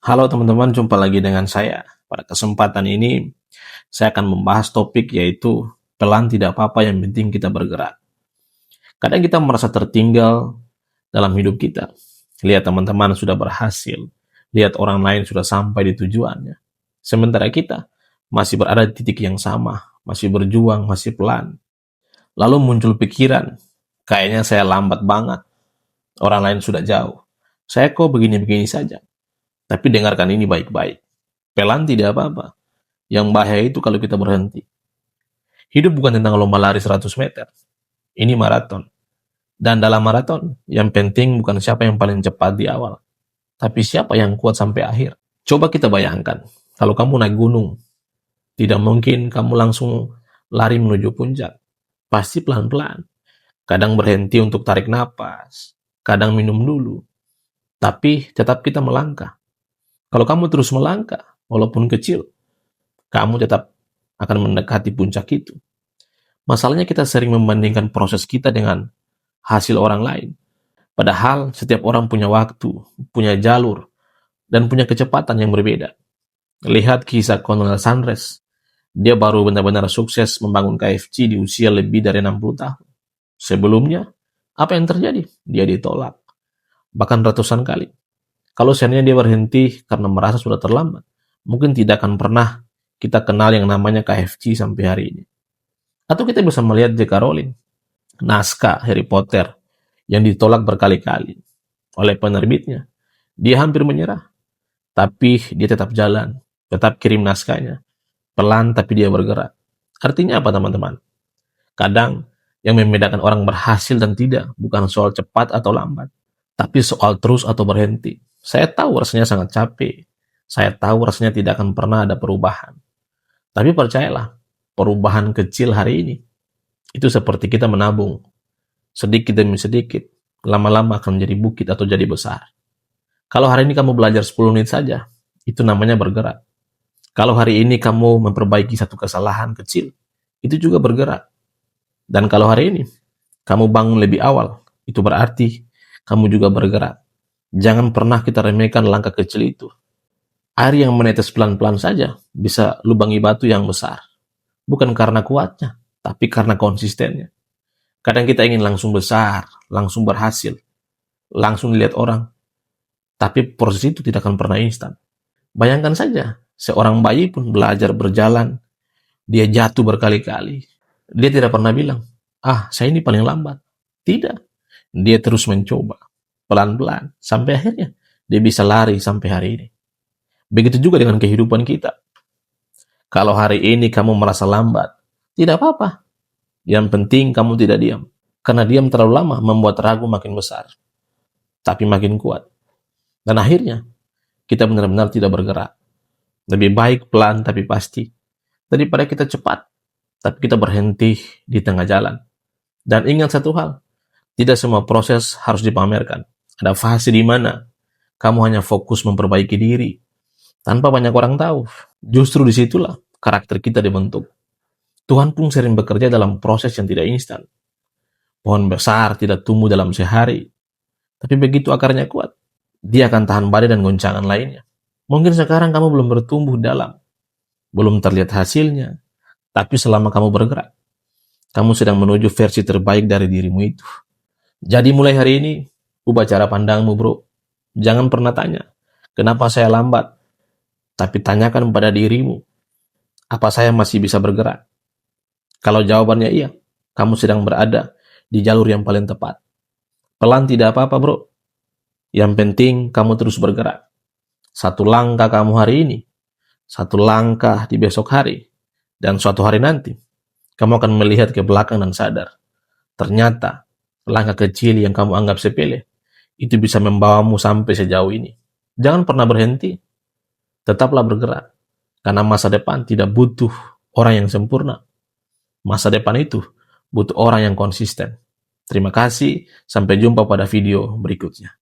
Halo teman-teman, jumpa lagi dengan saya. Pada kesempatan ini, saya akan membahas topik yaitu pelan tidak apa-apa, yang penting kita bergerak. Kadang kita merasa tertinggal dalam hidup kita. Lihat teman-teman sudah berhasil, lihat orang lain sudah sampai di tujuannya. Sementara kita masih berada di titik yang sama, masih berjuang, masih pelan. Lalu muncul pikiran, kayaknya saya lambat banget, orang lain sudah jauh. Saya kok begini-begini saja. Tapi dengarkan ini baik-baik. Pelan tidak apa-apa. Yang bahaya itu kalau kita berhenti. Hidup bukan tentang lomba lari 100 meter. Ini maraton. Dan dalam maraton, yang penting bukan siapa yang paling cepat di awal, tapi siapa yang kuat sampai akhir. Coba kita bayangkan, kalau kamu naik gunung, tidak mungkin kamu langsung lari menuju puncak. Pasti pelan-pelan. Kadang berhenti untuk tarik napas, kadang minum dulu. Tapi tetap kita melangkah. Kalau kamu terus melangkah, walaupun kecil, kamu tetap akan mendekati puncak itu. Masalahnya kita sering membandingkan proses kita dengan hasil orang lain. Padahal setiap orang punya waktu, punya jalur, dan punya kecepatan yang berbeda. Lihat kisah Colonel Sanders. Dia baru benar-benar sukses membangun KFC di usia lebih dari 60 tahun. Sebelumnya, apa yang terjadi? Dia ditolak. Bahkan ratusan kali. Kalau seandainya dia berhenti karena merasa sudah terlambat, mungkin tidak akan pernah kita kenal yang namanya KFC sampai hari ini. Atau kita bisa melihat J.K. Rowling, naskah Harry Potter yang ditolak berkali-kali oleh penerbitnya. Dia hampir menyerah, tapi dia tetap jalan, tetap kirim naskahnya. Pelan tapi dia bergerak. Artinya apa teman-teman? Kadang yang membedakan orang berhasil dan tidak bukan soal cepat atau lambat, tapi soal terus atau berhenti. Saya tahu rasanya sangat capek. Saya tahu rasanya tidak akan pernah ada perubahan. Tapi percayalah, perubahan kecil hari ini, itu seperti kita menabung. Sedikit demi sedikit, lama-lama akan menjadi bukit atau jadi besar. Kalau hari ini kamu belajar 10 menit saja, itu namanya bergerak. Kalau hari ini kamu memperbaiki satu kesalahan kecil, itu juga bergerak. Dan kalau hari ini kamu bangun lebih awal, itu berarti kamu juga bergerak. Jangan pernah kita remehkan langkah kecil itu. Air yang menetes pelan-pelan saja bisa lubangi batu yang besar. Bukan karena kuatnya, tapi karena konsistennya. Kadang kita ingin langsung besar, langsung berhasil, langsung dilihat orang. Tapi proses itu tidak akan pernah instan. Bayangkan saja, seorang bayi pun belajar berjalan, dia jatuh berkali-kali. Dia tidak pernah bilang, saya ini paling lambat. Tidak. Dia terus mencoba, pelan-pelan, sampai akhirnya dia bisa lari sampai hari ini. Begitu juga dengan kehidupan kita. Kalau hari ini kamu merasa lambat, tidak apa-apa. Yang penting kamu tidak diam. Karena diam terlalu lama membuat ragu makin besar. Tapi makin kuat. Dan akhirnya, kita benar-benar tidak bergerak. Lebih baik pelan tapi pasti. Daripada kita cepat, tapi kita berhenti di tengah jalan. Dan ingat satu hal, tidak semua proses harus dipamerkan. Ada fase di mana kamu hanya fokus memperbaiki diri, tanpa banyak orang tahu. Justru disitulah karakter kita dibentuk. Tuhan pun sering bekerja dalam proses yang tidak instan. Pohon besar tidak tumbuh dalam sehari, tapi begitu akarnya kuat, dia akan tahan badai dan goncangan lainnya. Mungkin sekarang kamu belum bertumbuh dalam, belum terlihat hasilnya, tapi selama kamu bergerak, kamu sedang menuju versi terbaik dari dirimu itu. Jadi mulai hari ini, ubah cara pandangmu bro. Jangan pernah tanya, kenapa saya lambat? Tapi tanyakan pada dirimu, apa saya masih bisa bergerak? Kalau jawabannya iya, kamu sedang berada di jalur yang paling tepat. Pelan tidak apa-apa bro. Yang penting kamu terus bergerak. Satu langkah kamu hari ini, satu langkah di besok hari, dan suatu hari nanti, kamu akan melihat ke belakang dan sadar. Ternyata, langkah kecil yang kamu anggap sepele, itu bisa membawamu sampai sejauh ini. Jangan pernah berhenti. Tetaplah bergerak. Karena masa depan tidak butuh orang yang sempurna. Masa depan itu butuh orang yang konsisten. Terima kasih. Sampai jumpa pada video berikutnya.